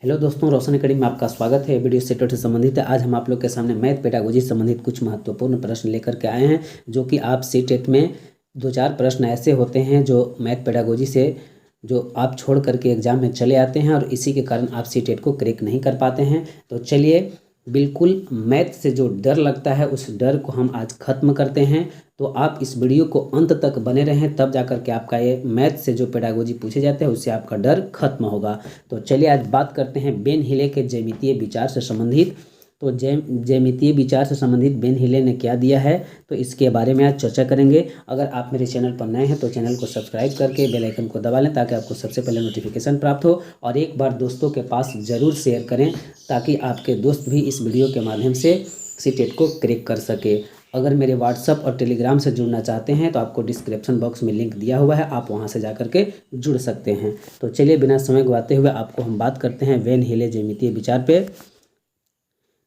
Hello दोस्तों, रोशन academy में आपका स्वागत है। वीडियो सेट से संबंधित है। आज हम आप लोग के सामने मैथ पेडागोजी से संबंधित कुछ महत्वपूर्ण प्रश्न लेकर के आए हैं, जो कि आप सी-टेट में 2-4 प्रश्न ऐसे होते हैं जो मैथ पेडागोजी से जो आप छोड़ करके एग्जाम में चले आते हैं और इसी के कारण आप सी-टेट को क्रैक नहीं कर पाते हैं। तो चलिए, बिल्कुल मैथ से जो डर लगता है उस डर को हम आज ख़त्म करते हैं। तो आप इस वीडियो को अंत तक बने रहें, तब जाकर के आपका ये मैथ से जो पेडागोजी पूछे जाते हैं उससे आपका डर खत्म होगा। तो चलिए आज बात करते हैं बेन हिले के ज्यामितीय विचार से संबंधित। तो ज्यामितीय विचार से संबंधित बेन हिले ने क्या दिया है, तो इसके बारे में आज चर्चा करेंगे। अगर आप मेरे चैनल पर नए हैं तो चैनल को सब्सक्राइब करके बेल आइकन को दबा लें, ताकि आपको सबसे पहले नोटिफिकेशन प्राप्त हो। और एक बार दोस्तों के पास ज़रूर शेयर करें, ताकि आपके दोस्त भी इस वीडियो के माध्यम से सी-टेट को क्रैक कर सके। अगर मेरे व्हाट्सअप और टेलीग्राम से जुड़ना चाहते हैं तो आपको डिस्क्रिप्शन बॉक्स में लिंक दिया हुआ है, आप वहां से जाकर के जुड़ सकते हैं। तो चलिए, बिना समय गवाते हुए आपको हम बात करते हैं बेन हिले ज्यामितीय विचार पे।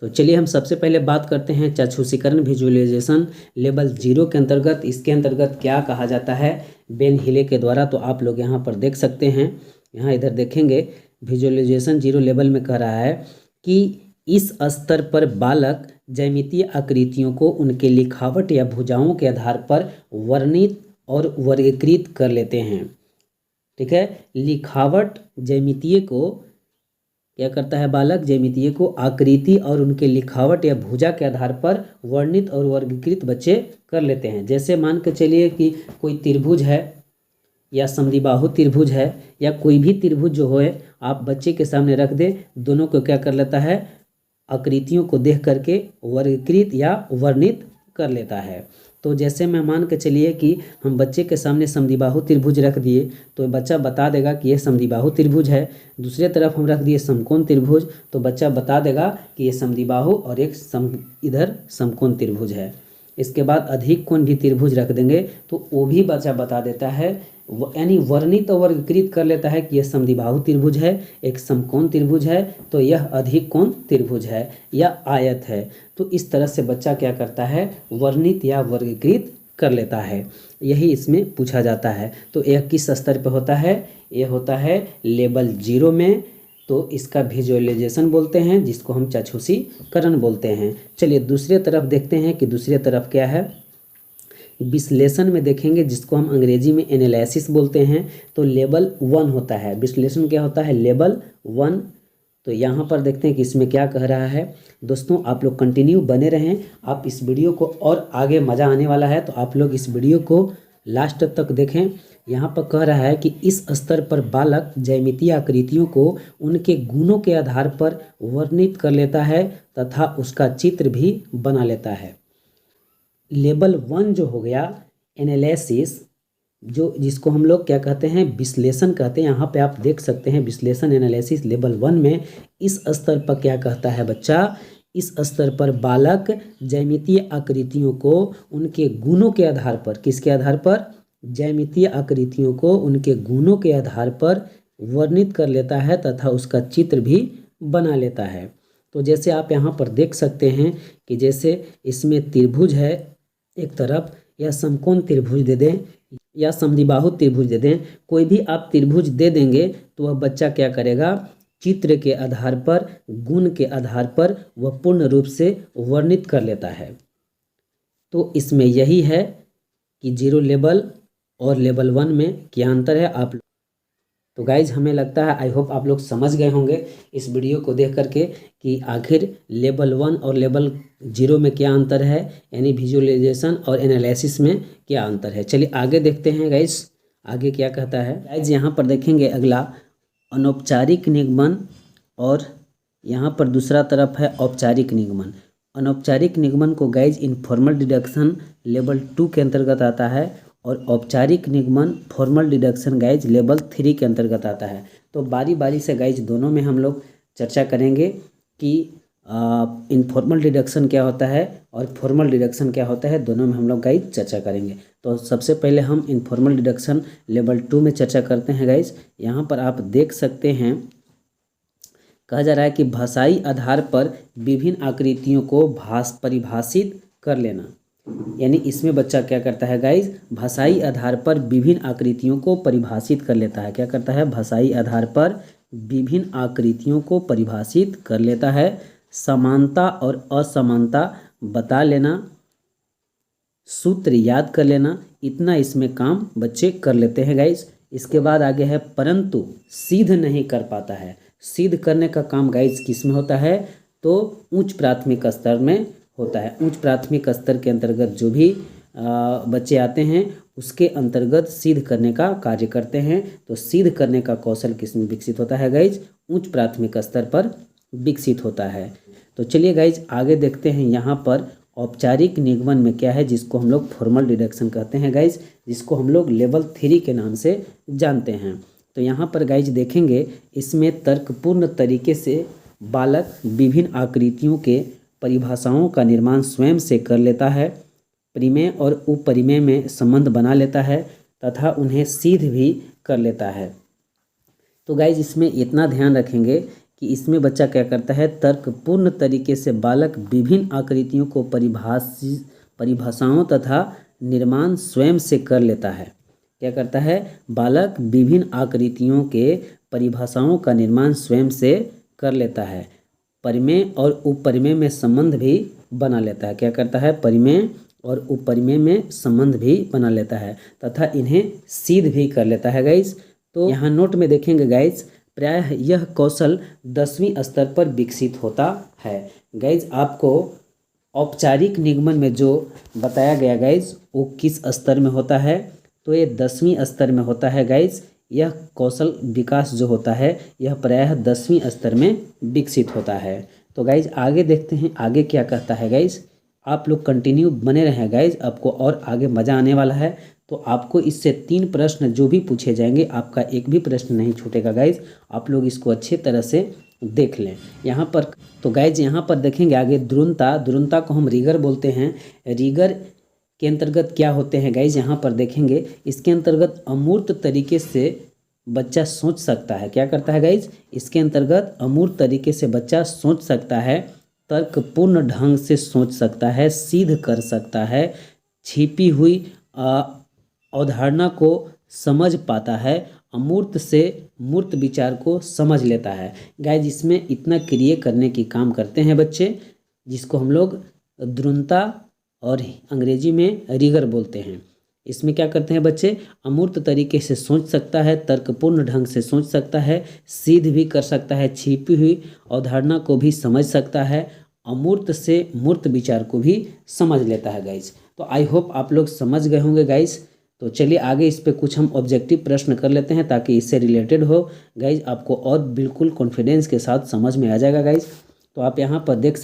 तो चलिए, हम सबसे पहले बात करते हैं चाक्षुषीकरण विजुअलाइजेशन लेवल 0 के अंतर्गत। इसके अंतर्गत क्या कहा जाता है बेन हिले के द्वारा, तो आप लोग यहाँ पर देख सकते हैं। यहाँ इधर देखेंगे, विजुअलाइजेशन 0 लेवल में कह रहा है कि इस स्तर पर बालक ज्यामितीय आकृतियों को उनके लिखावट या भुजाओं के आधार पर वर्णित और वर्गीकृत कर लेते हैं। ठीक है, लिखावट ज्यामितीय को क्या करता है बालक, ज्यामितीय को आकृति और उनके लिखावट या भुजा के आधार पर वर्णित और वर्गीकृत बच्चे कर लेते हैं। जैसे मान के चलिए कि कोई त्रिभुज है या समद्विबाहु त्रिभुज है, या कोई भी त्रिभुज जो हो आप बच्चे के सामने रख दे, दोनों को क्या कर लेता है, आकृतियों को देख करके वर्गीकृत या वर्णित कर लेता है। तो जैसे मैं मान के चलिए कि हम बच्चे के सामने समद्विबाहु त्रिभुज रख दिए, तो बच्चा बता देगा कि यह समद्विबाहु त्रिभुज है। दूसरे तरफ हम रख दिए समकोण त्रिभुज, तो बच्चा बता देगा कि यह समद्विबाहु और एक इधर समकोण त्रिभुज है। इसके बाद अधिक कोण भी त्रिभुज रख देंगे तो वो भी बच्चा बता देता है, यानी वर्णित और वर्गीकृत कर लेता है कि यह समद्विबाहु त्रिभुज है, एक समकोण त्रिभुज है, तो यह अधिक कोण त्रिभुज है या आयत है। तो इस तरह से बच्चा क्या करता है, वर्णित या वर्गीकृत कर लेता है। यही इसमें पूछा जाता है। तो यह किस स्तर पर होता है, यह होता है लेवल 0 में। तो इसका विजुअलाइजेशन बोलते हैं, जिसको हम चाक्षुषीकरण बोलते हैं। चलिए दूसरे तरफ देखते हैं कि दूसरे तरफ क्या है। विश्लेषण में देखेंगे, जिसको हम अंग्रेजी में एनालिसिस बोलते हैं। तो लेवल 1 होता है विश्लेषण। क्या होता है, लेवल 1। तो यहाँ पर देखते हैं कि इसमें क्या कह रहा है। दोस्तों आप लोग कंटिन्यू बने रहें, आप इस वीडियो को और आगे मज़ा आने वाला है, तो आप लोग इस वीडियो को लास्ट तक देखें। यहाँ पर कह रहा है कि इस स्तर पर बालक ज्यामितीय आकृतियों को उनके गुणों के आधार पर वर्णित कर लेता है तथा उसका चित्र भी बना लेता है। लेवल 1 जो हो गया एनालिसिस, जो जिसको हम लोग क्या कहते हैं, विश्लेषण कहते हैं। यहाँ पे आप देख सकते हैं विश्लेषण एनालिसिस लेवल 1 में इस स्तर पर क्या कहता है बच्चा, इस स्तर पर बालक ज्यामितीय आकृतियों को उनके गुणों के आधार पर, किसके आधार पर, ज्यामितीय आकृतियों को उनके गुणों के आधार पर वर्णित कर लेता है तथा उसका चित्र भी बना लेता है। तो जैसे आप यहाँ पर देख सकते हैं कि जैसे इसमें त्रिभुज है एक तरफ, या समकोण त्रिभुज दे दें या समद्विबाहु त्रिभुज दे दें, कोई भी आप त्रिभुज दे देंगे तो वह बच्चा क्या करेगा, चित्र के आधार पर, गुण के आधार पर वह पूर्ण रूप से वर्णित कर लेता है। तो इसमें यही है कि 0 लेवल और लेवल 1 में क्या अंतर है। आप तो गाइज हमें लगता है, आई होप आप लोग समझ गए होंगे इस वीडियो को देख करके कि आखिर लेवल 1 और लेवल 0 में क्या अंतर है, यानी विजुअलाइजेशन और एनालिसिस में क्या अंतर है। चलिए आगे देखते हैं गाइज, आगे क्या कहता है। गाइज यहाँ पर देखेंगे अगला अनौपचारिक निगमन, और यहाँ पर दूसरा तरफ है औपचारिक निगमन। अनौपचारिक निगमन को गाइज इनफॉर्मल डिडक्शन लेवल 2 के अंतर्गत आता है, और औपचारिक निगमन फॉर्मल डिडक्शन गाइज लेवल 3 के अंतर्गत आता है। तो बारी बारी से गाइज दोनों में हम लोग चर्चा करेंगे कि इनफॉर्मल डिडक्शन क्या होता है और फॉर्मल डिडक्शन क्या होता है, दोनों में हम लोग गाइज चर्चा करेंगे। तो सबसे पहले हम इनफॉर्मल डिडक्शन लेवल 2 में चर्चा करते हैं गाइज। यहाँ पर आप देख सकते हैं, कहा जा रहा है कि भाषाई आधार पर विभिन्न आकृतियों को परिभाषित कर लेना। यानी इसमें बच्चा क्या करता है गाइज, भाषाई आधार पर विभिन्न आकृतियों को परिभाषित कर लेता है। क्या करता है, भाषाई आधार पर विभिन्न आकृतियों को परिभाषित कर लेता है। समानता और असमानता बता लेना, सूत्र याद कर लेना, इतना इसमें काम बच्चे कर लेते हैं गाइज। इसके बाद आगे है परंतु सिद्ध नहीं कर पाता है। सिद्ध करने का काम गाइज किस में होता है? तो उच्च प्राथमिक स्तर में होता है। उच्च प्राथमिक स्तर के अंतर्गत जो भी बच्चे आते हैं उसके अंतर्गत सिद्ध करने का कार्य करते हैं। तो सिद्ध करने का कौशल किस में विकसित होता है गाइज? उच्च प्राथमिक स्तर पर विकसित होता है। तो चलिए गाइज आगे देखते हैं। यहाँ पर औपचारिक निगमन में क्या है, जिसको हम लोग फॉर्मल डिडक्शन कहते हैं गाइज, जिसको हम लोग लेवल 3 के नाम से जानते हैं। तो यहाँ पर गाइज देखेंगे, इसमें तर्कपूर्ण तरीके से बालक विभिन्न आकृतियों के परिभाषाओं का निर्माण स्वयं से कर लेता है, परिमेय और उपरिमेय में संबंध बना लेता है तथा उन्हें सिद्ध भी कर लेता है। तो गाइज इसमें इतना ध्यान रखेंगे कि इसमें बच्चा क्या करता है, तर्कपूर्ण तरीके से बालक विभिन्न आकृतियों को परिभाषाओं तथा निर्माण स्वयं से कर लेता है। क्या करता है? बालक विभिन्न आकृतियों के परिभाषाओं का निर्माण स्वयं से कर लेता है, परिमेय और उपरिमेय में संबंध भी बना लेता है। क्या करता है? परिमेय और उपरिमेय में संबंध भी बना लेता है तथा इन्हें सिद्ध भी कर लेता है गाइज। तो यहाँ नोट में देखेंगे गाइज, प्रायः यह कौशल 10वीं स्तर पर विकसित होता है। गाइज आपको औपचारिक निगमन में जो बताया गया गाइज वो किस स्तर में होता है? तो ये 10वीं स्तर में होता है गाइज। यह कौशल विकास जो होता है यह प्रायः 10वीं स्तर में विकसित होता है। तो गाइज आगे देखते हैं आगे क्या कहता है गाइज। आप लोग कंटिन्यू बने रहें गाइज, आपको और आगे मज़ा आने वाला है। तो आपको इससे 3 प्रश्न जो भी पूछे जाएंगे, आपका एक भी प्रश्न नहीं छूटेगा गाइज। आप लोग इसको अच्छे तरह से देख लें। यहाँ पर तो गाइज यहाँ पर देखेंगे आगे द्रुनता को हम रीगर बोलते हैं। रीगर के अंतर्गत क्या होते हैं गाइज, यहाँ पर देखेंगे इसके अंतर्गत अमूर्त तरीके से बच्चा सोच सकता है। क्या करता है गाइज? इसके अंतर्गत अमूर्त तरीके से बच्चा सोच सकता है, तर्कपूर्ण ढंग से सोच सकता है, सिद्ध कर सकता है, छिपी हुई अवधारणा को समझ पाता है, अमूर्त से मूर्त विचार को समझ लेता है। गाइज इसमें इतना क्रिया करने की काम करते हैं बच्चे, जिसको हम लोग द्रुनता और अंग्रेजी में रीगर बोलते हैं। इसमें क्या करते हैं बच्चे? अमूर्त तरीके से सोच सकता है, तर्कपूर्ण ढंग से सोच सकता है, सिद्ध भी कर सकता है, छिपी हुई अवधारणा को भी समझ सकता है, अमूर्त से मूर्त विचार को भी समझ लेता है गाइज। तो आई होप आप लोग समझ गए होंगे गाइज। तो चलिए आगे इस पे कुछ हम ऑब्जेक्टिव प्रश्न कर लेते हैं ताकि इससे रिलेटेड हो गाइज, आपको और बिल्कुल कॉन्फिडेंस के साथ समझ में आ जाएगा गाइज। तो आप यहाँ पर देख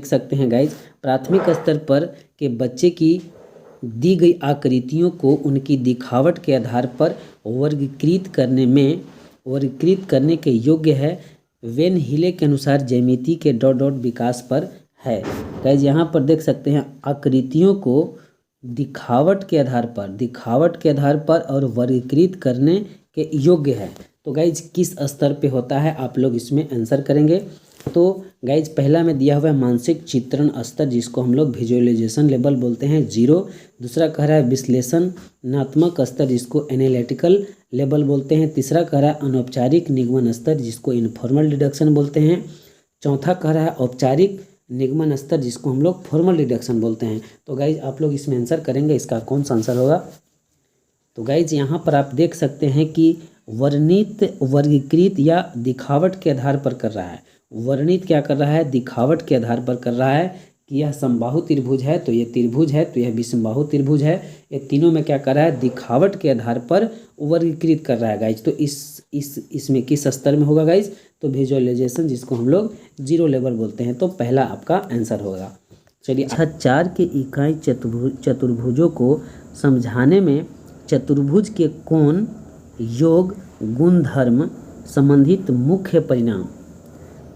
सकते हैं गाइज, प्राथमिक स्तर पर के बच्चे की दी गई आकृतियों को उनकी दिखावट के आधार पर वर्गीकृत करने के योग्य है। वेन हिले के अनुसार ज्यामिति के डॉट विकास पर है। गाइज यहाँ पर देख सकते हैं आकृतियों को दिखावट के आधार पर और वर्गीकृत करने के योग्य है। तो गाइज किस स्तर पे होता है, आप लोग इसमें आंसर करेंगे। तो गाइज पहला में दिया हुआ है मानसिक चित्रण स्तर, जिसको हम लोग विजुअलाइजेशन लेवल बोलते हैं 0। दूसरा कह रहा है विश्लेषणात्मक स्तर, जिसको एनालिटिकल लेवल बोलते हैं। तीसरा कह रहा है अनौपचारिक निगमन स्तर, जिसको इनफॉर्मल डिडक्शन बोलते हैं। चौथा कह रहा है औपचारिक निगमन स्तर, जिसको हम लोग फॉर्मल डिडक्शन बोलते हैं। तो गाइज आप लोग इसमें आंसर करेंगे, इसका कौन सा आंसर होगा? तो गाइज यहाँ पर आप देख सकते हैं कि वर्णित वर्गीकृत या दिखावट के आधार पर कर रहा है। वर्णित क्या कर रहा है? दिखावट के आधार पर कर रहा है कि यह समबाहु त्रिभुज है तो ये त्रिभुज है, तो यह विषमबाहु त्रिभुज है। ये तीनों में क्या कर रहा है? दिखावट के आधार पर वर्गीकृत कर रहा है गाइज। तो इसमें किस स्तर में होगा गाइज? तो विजुअलाइजेशन, जिसको हम लोग 0 लेवल बोलते हैं। तो पहला आपका आंसर होगा। चलिए 4 के इकाई चतुर्भुजों को समझाने में चतुर्भुज के कोण, योग, गुणधर्म संबंधित मुख्य परिणाम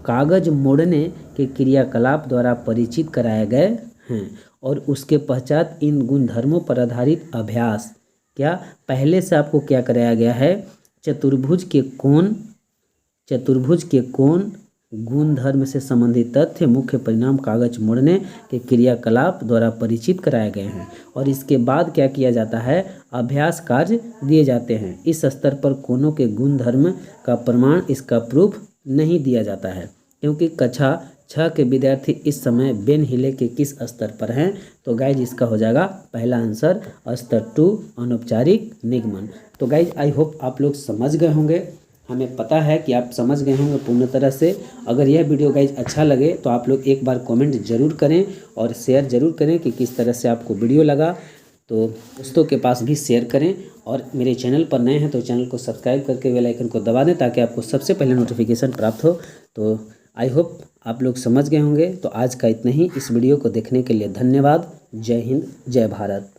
कागज मोड़ने के क्रियाकलाप द्वारा परिचित कराए गए हैं और उसके पश्चात इन गुणधर्मों पर आधारित अभ्यास क्या पहले से आपको क्या कराया गया है? चतुर्भुज के कोण, गुणधर्म से संबंधित तथ्य मुख्य परिणाम कागज मोड़ने के क्रियाकलाप द्वारा परिचित कराए गए हैं। और इसके बाद क्या किया जाता है, अभ्यास कार्य दिए जाते हैं। इस स्तर पर कोनों के गुणधर्म का प्रमाण, इसका प्रूफ नहीं दिया जाता है, क्योंकि कक्षा 6 के विद्यार्थी इस समय बेन हिले के किस स्तर पर हैं। तो गाइज इसका हो जाएगा पहला आंसर स्तर 2 अनौपचारिक निगमन। तो गाइज आई होप आप लोग समझ गए होंगे, हमें पता है कि आप समझ गए होंगे पूर्ण तरह से। अगर यह वीडियो गाइज अच्छा लगे तो आप लोग एक बार कमेंट जरूर करें और शेयर जरूर करें कि किस तरह से आपको वीडियो लगा। तो दोस्तों के पास भी शेयर करें और मेरे चैनल पर नए हैं तो चैनल को सब्सक्राइब करके बेल आइकन को दबा दें ताकि आपको सबसे पहले नोटिफिकेशन प्राप्त हो। तो आई होप आप लोग समझ गए होंगे। तो आज का इतना ही। इस वीडियो को देखने के लिए धन्यवाद। जय हिंद, जय भारत।